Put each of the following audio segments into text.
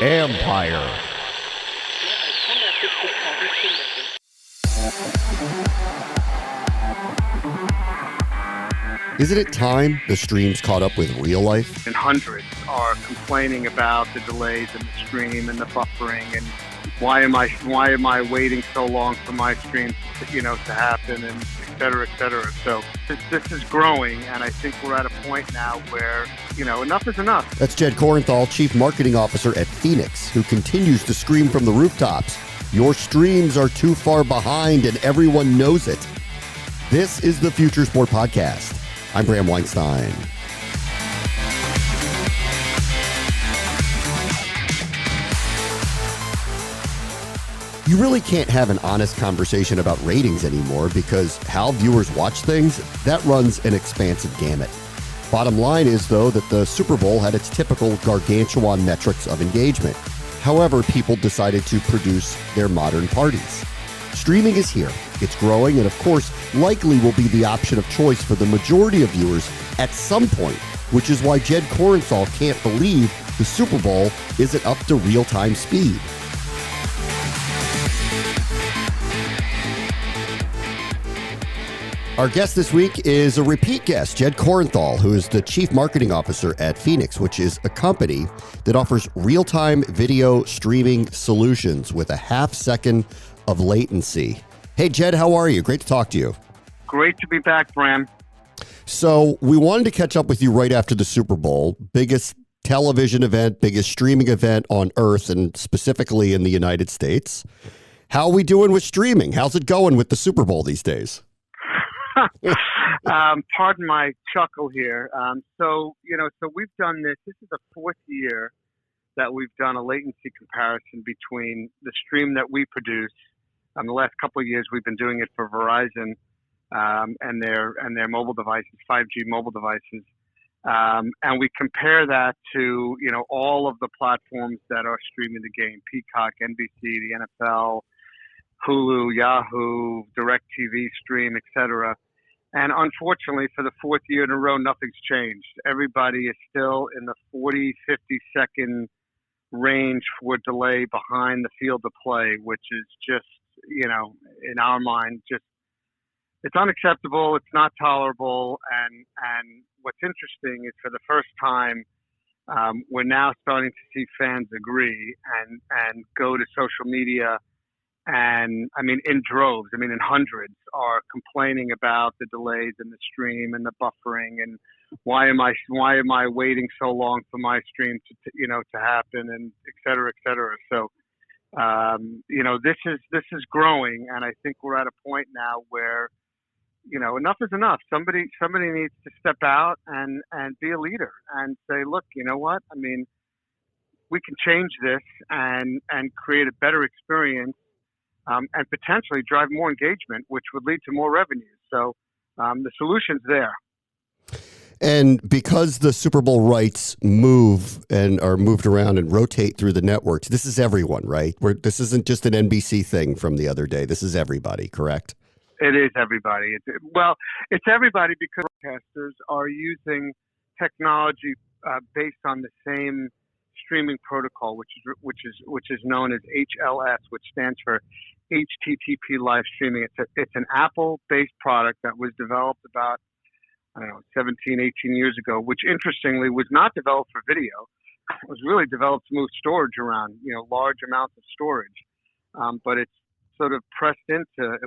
Empire. Isn't it time the streams caught up with real life? And hundreds are complaining about the delays in the stream and the buffering and why am I waiting so long for my stream to happen, and et cetera, et cetera. So this is growing, and I think we're at a point now where, enough is enough. That's Jed Corenthal, Chief Marketing Officer at Phenix, who continues to scream from the rooftops. Your streams are too far behind, and everyone knows it. This is the Future Sport Podcast. I'm Bram Weinstein. You really can't have an honest conversation about ratings anymore because how viewers watch things, that runs an expansive gamut. Bottom line is, though, that the Super Bowl had its typical gargantuan metrics of engagement. However, people decided to produce their modern parties. Streaming is here, it's growing, and of course, likely will be the option of choice for the majority of viewers at some point, which is why Jed Corenthal can't believe the Super Bowl isn't up to real-time speed. Our guest this week is a repeat guest, Jed Corenthal, who is the Chief Marketing Officer at Phenix, which is a company that offers real-time video streaming solutions with a half second of latency. Hey, Jed, how are you? Great to talk to you. Great to be back, Bram. So we wanted to catch up with you right after the Super Bowl, biggest television event, biggest streaming event on Earth, and specifically in the United States. How are we doing with streaming? How's it going with the Super Bowl these days? Pardon my chuckle here. So we've done this. This is the fourth year that we've done a latency comparison between the stream that we produce. The last couple of years, we've been doing it for Verizon and their mobile devices, 5G mobile devices, and we compare that to all of the platforms that are streaming the game: Peacock, NBC, the NFL, Hulu, Yahoo, DirecTV Stream, etc. And unfortunately, for the fourth year in a row, nothing's changed. Everybody is still in the 40, 50 second range for delay behind the field of play, which is just, in our mind, it's unacceptable. It's not tolerable. And what's interesting is, for the first time, we're now starting to see fans agree and go to social media. And in droves, in hundreds, are complaining about the delays in the stream and the buffering, and why am I waiting so long for my stream to happen, and et cetera, et cetera. So, this is growing, and I think we're at a point now where, enough is enough. Somebody needs to step out and be a leader and say, look, you know what? We can change this and create a better experience. And potentially drive more engagement, which would lead to more revenue. So the solution's there. And because the Super Bowl rights move and are moved around and rotate through the networks, this is everyone, right? This isn't just an NBC thing from the other day. This is everybody, correct? It is everybody. It's everybody because broadcasters are using technology based on the same streaming protocol, which is known as HLS, which stands for HTTP live streaming. It's an Apple-based product that was developed about 17, 18 years ago, which interestingly was not developed for video. It was really developed to move storage around, large amounts of storage. But it's sort of pressed into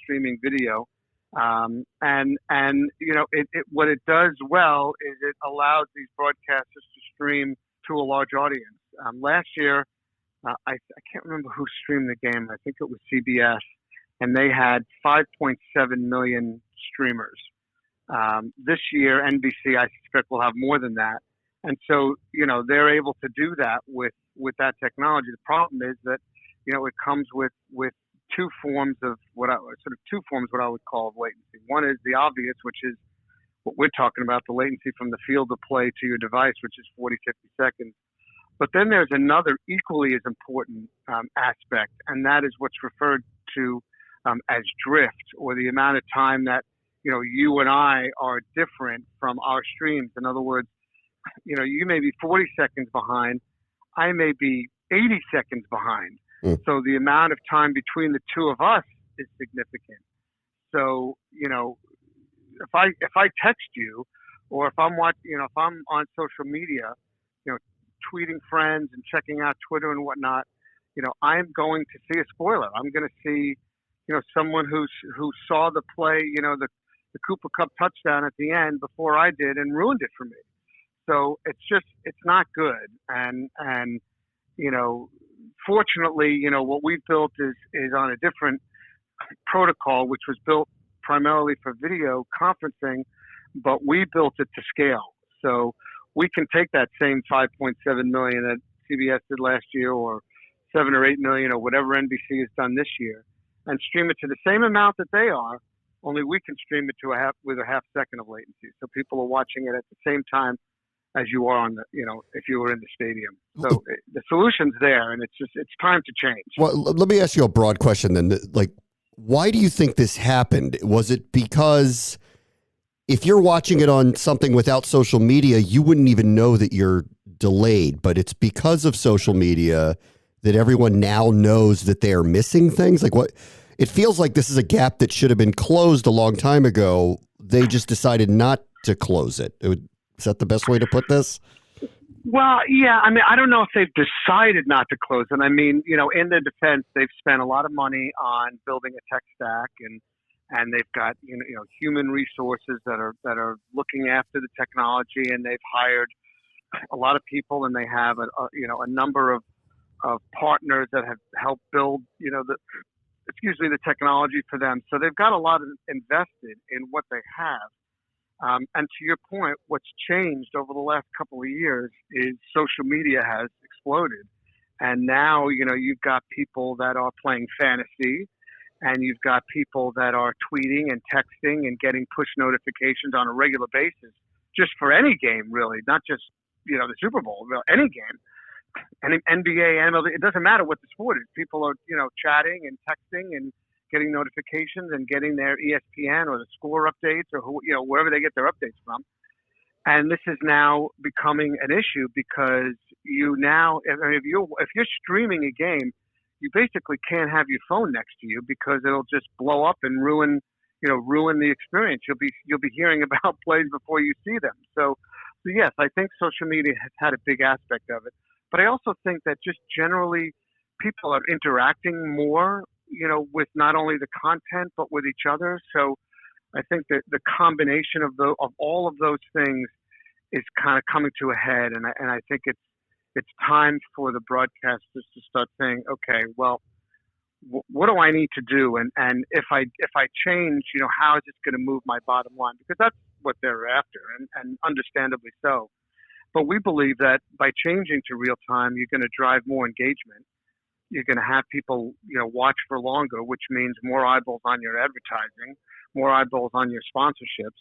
streaming video. What it does well is it allows these broadcasters to stream to a large audience. Last year, I can't remember who streamed the game. I think it was CBS, and they had 5.7 million streamers. This year, NBC, I suspect, will have more than that. And so, they're able to do that with that technology. The problem is that, it comes with two forms what I would call latency. One is the obvious, which is what we're talking about, the latency from the field of play to your device, which is 40, 50 seconds. But then there's another equally as important aspect, and that is what's referred to as drift, or the amount of time that you and I are different from our streams. In other words, you may be 40 seconds behind. I may be 80 seconds behind. So the amount of time between the two of us is significant. So, if I text you, or if I'm if I'm on social media, tweeting friends and checking out Twitter and whatnot, I'm going to see a spoiler. I'm going to see, someone who saw the play, the Cooper Cup touchdown at the end before I did and ruined it for me. So it's not good. And fortunately, what we've built is on a different protocol, which was built primarily for video conferencing, but we built it to scale. So we can take that same 5.7 million that CBS did last year, or 7 or 8 million, or whatever NBC has done this year, and stream it to the same amount that they are. Only we can stream it to with a half second of latency, so people are watching it at the same time as you are on if you were in the stadium. So the solution's there, and it's time to change. Well, let me ask you a broad question then. Like, why do you think this happened? Was it because if you're watching it on something without social media, you wouldn't even know that you're delayed, but it's because of social media that everyone now knows that they are missing things? Like, what? It feels like this is a gap that should have been closed a long time ago. They just decided not to close it. Is that the best way to put this? Well, yeah. I mean, I don't know if they've decided not to close it. I mean, in their defense, they've spent a lot of money on building a tech stack, and they've got human resources that are looking after the technology, and they've hired a lot of people, and they have a number of partners that have helped build the technology for them. So they've got a lot invested in what they have. And to your point, what's changed over the last couple of years is social media has exploded. And now, you've got people that are playing fantasy, and you've got people that are tweeting and texting and getting push notifications on a regular basis, just for any game, really, not just, the Super Bowl, any game. And NBA, MLB, it doesn't matter what the sport is. People are, chatting and texting and getting notifications and getting their ESPN or the score updates or wherever they get their updates from. And this is now becoming an issue because if you're streaming a game, you basically can't have your phone next to you because it'll just blow up and ruin the experience. You'll be hearing about plays before you see them. So yes, I think social media has had a big aspect of it. But I also think that just generally people are interacting more, with not only the content, but with each other. So I think that the combination of all of those things is kind of coming to a head. And I think it's time for the broadcasters to start saying, okay, well, what do I need to do? And if I change, how is this going to move my bottom line? Because that's what they're after, and understandably so. But we believe that by changing to real time, you're going to drive more engagement. You're going to have people, watch for longer, which means more eyeballs on your advertising, more eyeballs on your sponsorships.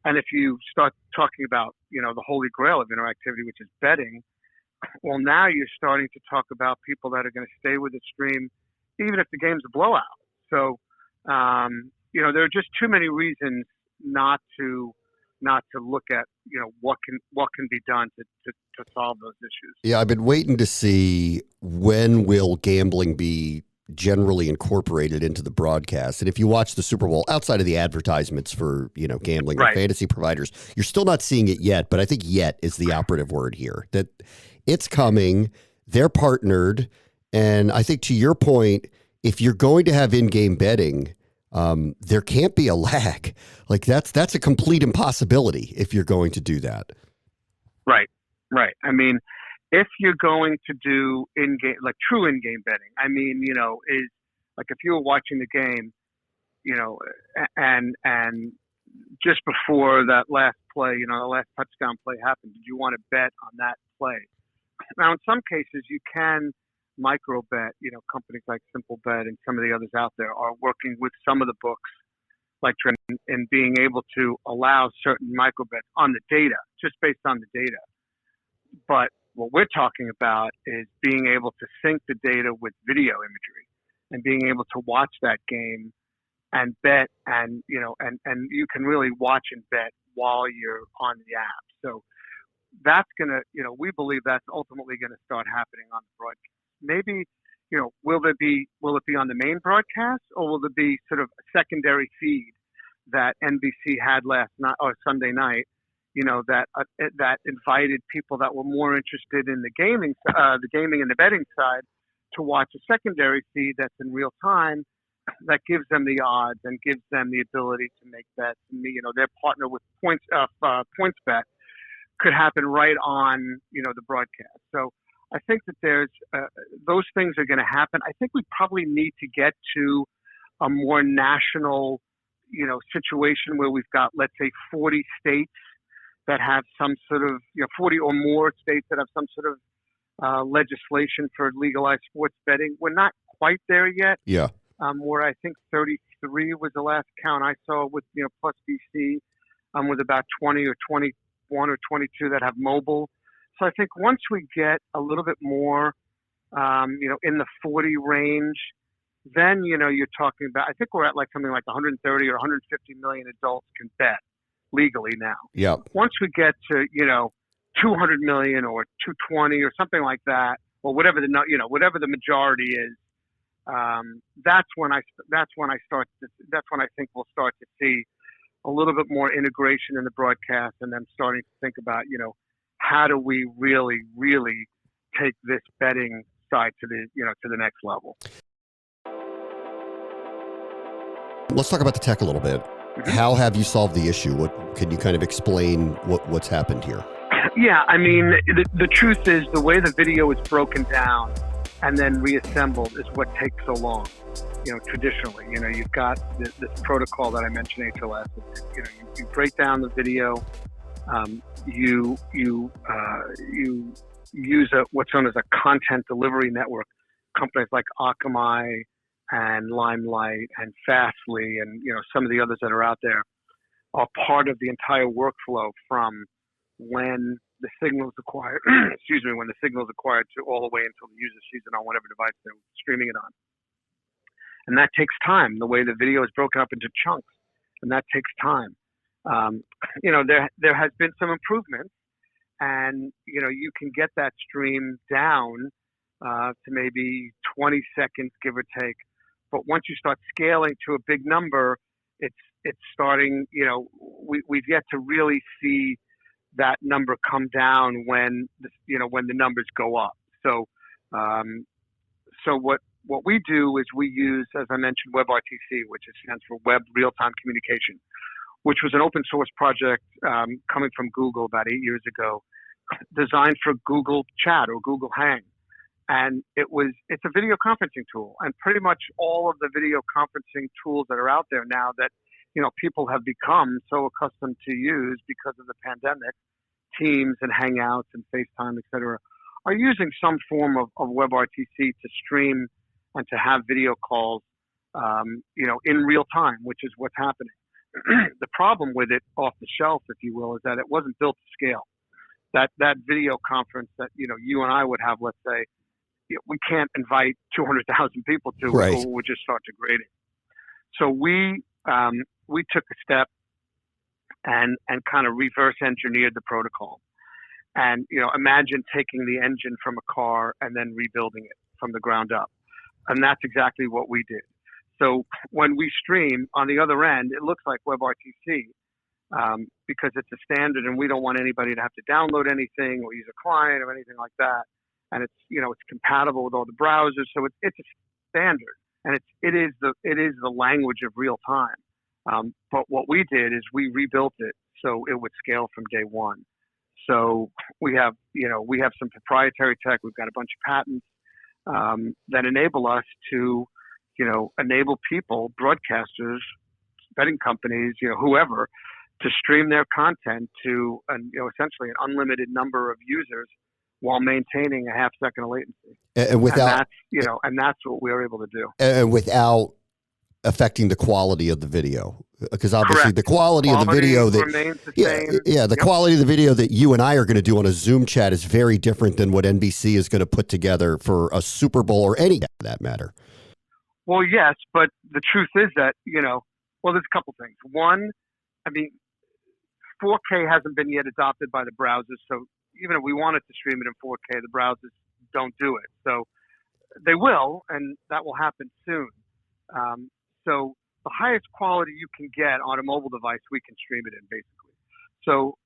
And if you start talking about, the holy grail of interactivity, which is betting, well, now you're starting to talk about people that are going to stay with the stream, even if the game's a blowout. So, there are just too many reasons not to look at what can be done to solve those issues. Yeah, I've been waiting to see when will gambling be generally incorporated into the broadcast. And if you watch the Super Bowl outside of the advertisements for gambling and fantasy providers, you're still not seeing it yet. But I think "yet" is the operative word here. That it's coming. They're partnered, and I think to your point, if you're going to have in-game betting, there can't be a lag. Like that's a complete impossibility if you're going to do that. Right. I mean, if you're going to do in-game, like true in-game betting, I mean, is like if you were watching the game, and just before that last play, the last touchdown play happened, did you want to bet on that play? Now, in some cases, you can micro bet. Companies like Simple Bet and some of the others out there are working with some of the books, like in being able to allow certain micro bets on the data, just based on the data. But what we're talking about is being able to sync the data with video imagery and being able to watch that game and bet, and you can really watch and bet while you're on the app. So that's going to, we believe that's ultimately going to start happening on the broadcast. Maybe, will it be on the main broadcast, or will it be sort of a secondary feed that NBC had last night or Sunday night, that invited people that were more interested in the gaming and the betting side to watch a secondary feed that's in real time, that gives them the odds and gives them the ability to make bets. And their partner with PointsBet could happen right on, the broadcast. So I think that there's those things are going to happen. I think we probably need to get to a more national, situation where we've got, let's say, 40 states that have some sort of, 40 or more states that have some sort of legislation for legalized sports betting. We're not quite there yet. Yeah. Where I think 33 was the last count I saw with, plus BC, with about 20 or 21 or 22 that have mobile. So I think once we get a little bit more, in the 40 range, then, you're talking about, I think we're at like something like 130 or 150 million adults can bet legally now. Yeah. Once we get to, 200 million or 220 or something like that, or whatever whatever the majority is, that's when I think we'll start to see a little bit more integration in the broadcast, and then starting to think about, how do we really, really take this betting side to the next level. Let's talk about the tech a little bit. Mm-hmm. How have you solved the issue? Can you kind of explain what's happened here? Yeah, I mean, the truth is the way the video is broken down and then reassembled is what takes so long. Traditionally, you've got this protocol that I mentioned, HLS. You break down the video. You use what's known as a content delivery network. Companies like Akamai and Limelight and Fastly and some of the others that are out there are part of the entire workflow from when the signal is acquired. When the signal is acquired to all the way until the user sees it on whatever device they're streaming it on. And that takes time. The way the video is broken up into chunks, and that takes time. There has been some improvements, and you can get that stream down to maybe 20 seconds, give or take. But once you start scaling to a big number, it's starting. We've yet to really see that number come down when the numbers go up. So what we do is we use, as I mentioned, WebRTC, which stands for Web Real-Time Communication, which was an open source project coming from Google about 8 years ago, designed for Google Chat or Google Hang. And it's a video conferencing tool. And pretty much all of the video conferencing tools that are out there now that, people have become so accustomed to use because of the pandemic, Teams and Hangouts and FaceTime, et cetera, are using some form of WebRTC to stream and to have video calls, in real time, which is what's happening. The problem with it off the shelf, if you will, is that it wasn't built to scale. That video conference that, you and I would have, let's say, we can't invite 200,000 people to, right, or we'll just start degrading. So we took a step and kind of reverse engineered the protocol. And, imagine taking the engine from a car and then rebuilding it from the ground up. And that's exactly what we did. So when we stream on the other end, it looks like WebRTC because it's a standard, and we don't want anybody to have to download anything or use a client or anything like that. And it's it's compatible with all the browsers, so it's a standard, and it is the language of real time. But what we did is we rebuilt it so it would scale from day one. So we have some proprietary tech. We've got a bunch of patents that enable us to enable people, broadcasters, betting companies, whoever, to stream their content to essentially an unlimited number of users while maintaining a half second of latency. And that's what we were able to do. And without affecting the quality of the video. Because obviously Correct. the quality of the video remains the same. The quality of the video that you and I are going to do on a Zoom chat is very different than what NBC is going to put together for a Super Bowl or any for that matter. Well, yes, but the truth is that, there's a couple things. One, I mean, 4K hasn't been yet adopted by the browsers, so even if we wanted to stream it in 4K, the browsers don't do it. So they will, and that will happen soon. So the highest quality you can get on a mobile device, we can stream it in, basically. So,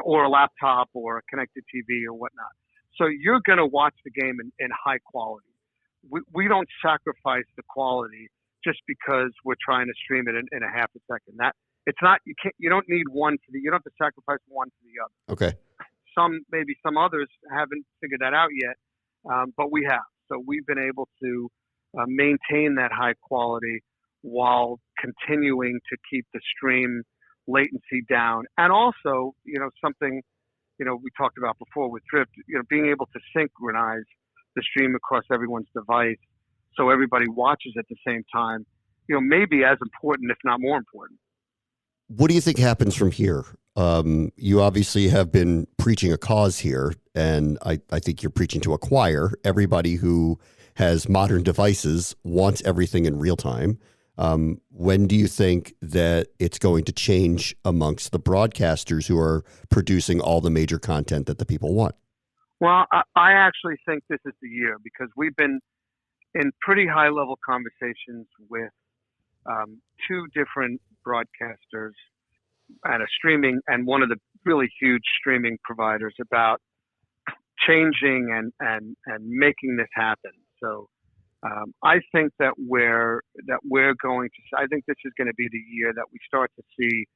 or a laptop or a connected TV or whatnot. So you're going to watch the game in high quality. We don't sacrifice the quality just because we're trying to stream it in a half a second. It's not, you don't need you don't have to sacrifice one to the other. Okay. Maybe some others haven't figured that out yet, but we have. So we've been able to maintain that high quality while continuing to keep the stream latency down. And also, something, we talked about before with Drift, being able to synchronize the stream across everyone's device so everybody watches at the same time, maybe as important, if not more important. What do you think happens from here? You obviously have been preaching a cause here, and I think you're preaching to a choir. Everybody who has modern devices wants everything in real time. When do you think that it's going to change amongst the broadcasters who are producing all the major content that the people want? Well, I actually think this is the year, because we've been in pretty high-level conversations with two different broadcasters and a streaming and one of the really huge streaming providers about changing and making this happen. So I think that we're going to. I think this is going to be the year that we start to see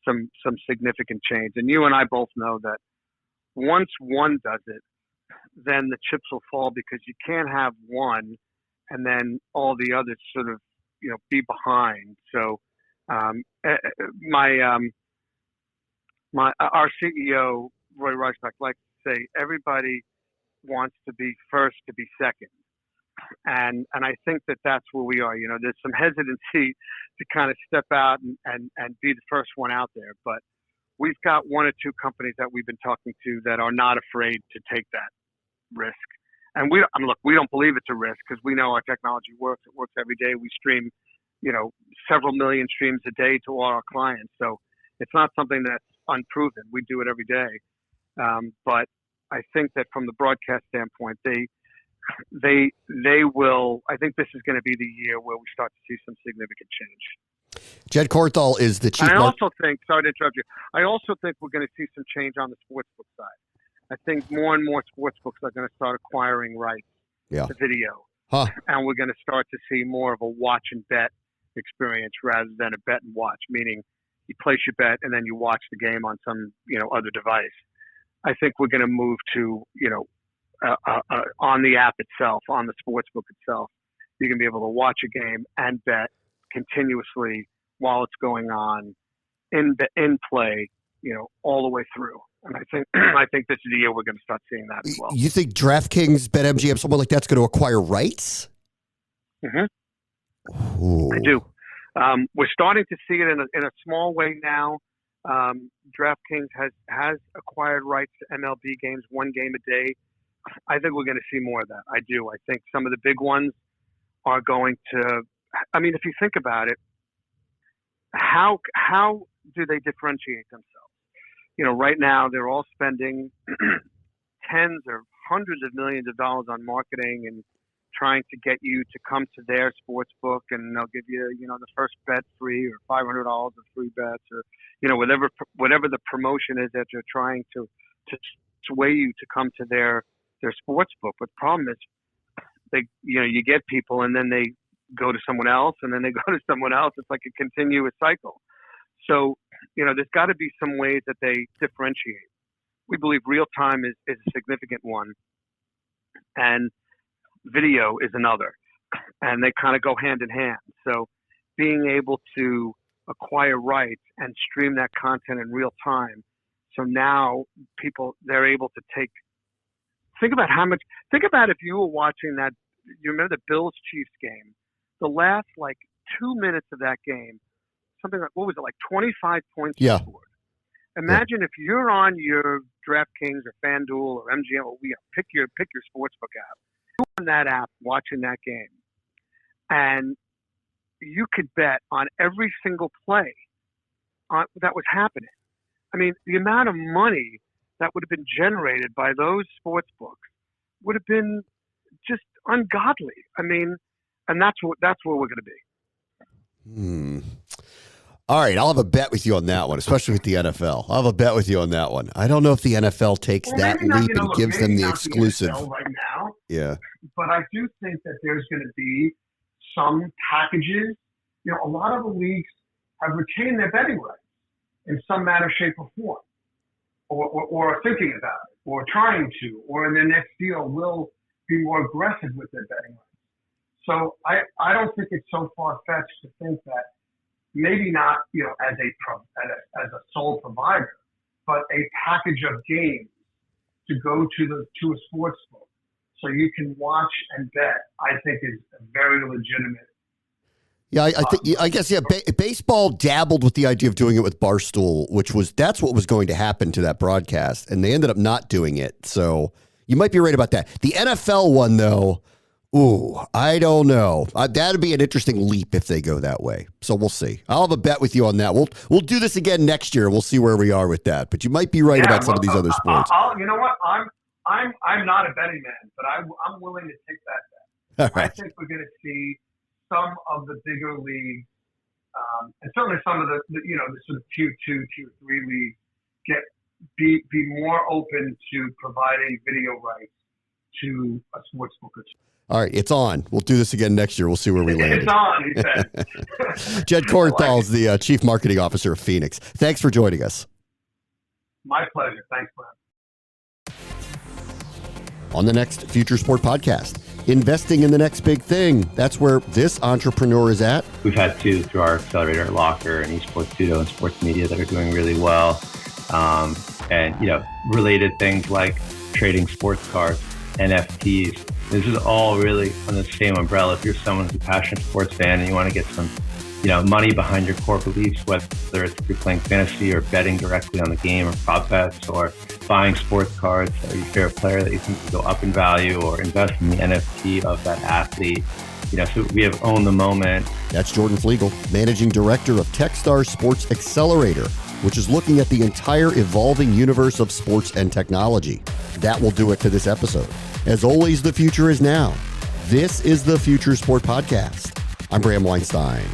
some significant change. And you and I both know that once one does it, then the chips will fall, because you can't have one and then all the others sort of be behind. So our CEO Roy Reichbach likes to say everybody wants to be first to be second. And I think that that's where we are. There's some hesitancy to kind of step out and be the first one out there. But we've got one or two companies that we've been talking to that are not afraid to take that risk. And we don't believe it's a risk, because we know our technology works. It works every day. We stream, several million streams a day to all our clients. So it's not something that's unproven. We do it every day. But I think that from the broadcast standpoint, they will. I think this is going to be the year where we start to see some significant change. Jed Corenthal is the chief. And I also think, sorry to interrupt you, I also think we're going to see some change on the sportsbook side. I think more and more sportsbooks are going to start acquiring rights to video. And we're going to start to see more of a watch and bet experience rather than a bet and watch, meaning you place your bet and then you watch the game on some, other device. I think we're going to move to, on the app itself, on the sportsbook itself, you can be able to watch a game and bet continuously while it's going on in play, all the way through. And I think this is the year we're going to start seeing that as well. You think DraftKings, BetMGM, someone like that's going to acquire rights? Mm-hmm. I do. We're starting to see it in a small way now. DraftKings has acquired rights to MLB games, one game a day. I think we're going to see more of that. I do. I think some of the big ones are going to. I mean, if you think about it, how do they differentiate themselves? Right now they're all spending tens or hundreds of millions of dollars on marketing and trying to get you to come to their sports book, and they'll give you, the first bet free or $500 of free bets, or, whatever the promotion is that you're trying to sway you to come to their sports book. But the problem is you get people and then they go to someone else and then they go to someone else. It's like a continuous cycle. So, there's got to be some ways that they differentiate. We believe real time is a significant one, and video is another, and they kind of go hand in hand. So being able to acquire rights and stream that content in real time. So now they're able to think about if you were watching that, you remember the Bills Chiefs game, the last 2 minutes of that game, something like, what was it, 25 points scored. Imagine if you're on your DraftKings or FanDuel or MGM, or pick your sportsbook app. You're on that app watching that game, and you could bet on every single play that was happening. I mean, the amount of money that would have been generated by those sports books would have been just ungodly. I mean, and that's where we're going to be. All right, I'll have a bet with you on that one, especially with the NFL. I'll have a bet with you on that one. I don't know if the NFL takes that leap and gives them the exclusive. The NFL right now, yeah. But I do think that there's going to be some packages. You know, a lot of the leagues have retained their betting rights in some manner, shape, or form, or are thinking about it, or trying to, or in their next deal will be more aggressive with their betting rights. So I don't think it's so far-fetched to think that maybe not, you know, as a sole provider, but a package of games to go to a sports book so you can watch and bet, I think is a very legitimate. Yeah, I guess baseball dabbled with the idea of doing it with Barstool, that's what was going to happen to that broadcast, and they ended up not doing it. So you might be right about that. The NFL one, though, I don't know. That'd be an interesting leap if they go that way. So we'll see. I'll have a bet with you on that. We'll do this again next year. We'll see where we are with that. But you might be right about some of these other sports. You know what? I'm not a betting man, but I'm willing to take that bet. All right. I think we're going to see some of the bigger leagues, and certainly some of the sort of tier 2, tier 3 leagues be more open to providing video rights to a sports book. All right, it's on. We'll do this again next year. We'll see where we land. It's on, he said. Jed Corenthal is the Chief Marketing Officer of Phenix. Thanks for joining us. My pleasure. Thanks, Brad. On the next Future Sport podcast, investing in the next big thing. That's where this entrepreneur is at. We've had two through our accelerator at Locker and eSports Tudo and Sports Media that are doing really well. And, related things like trading sports cards, NFTs. This is all really on the same umbrella. If you're someone who's a passionate sports fan and you want to get some, money behind your core beliefs, whether it's you're playing fantasy or betting directly on the game or prop bets or buying sports cards or your favorite player that you think will go up in value or invest in the NFT of that athlete. So we have Own the Moment. That's Jordan Flegel, Managing Director of Techstar Sports Accelerator, which is looking at the entire evolving universe of sports and technology. That will do it for this episode. As always, the future is now. This is the Future Sport Podcast. I'm Bram Weinstein.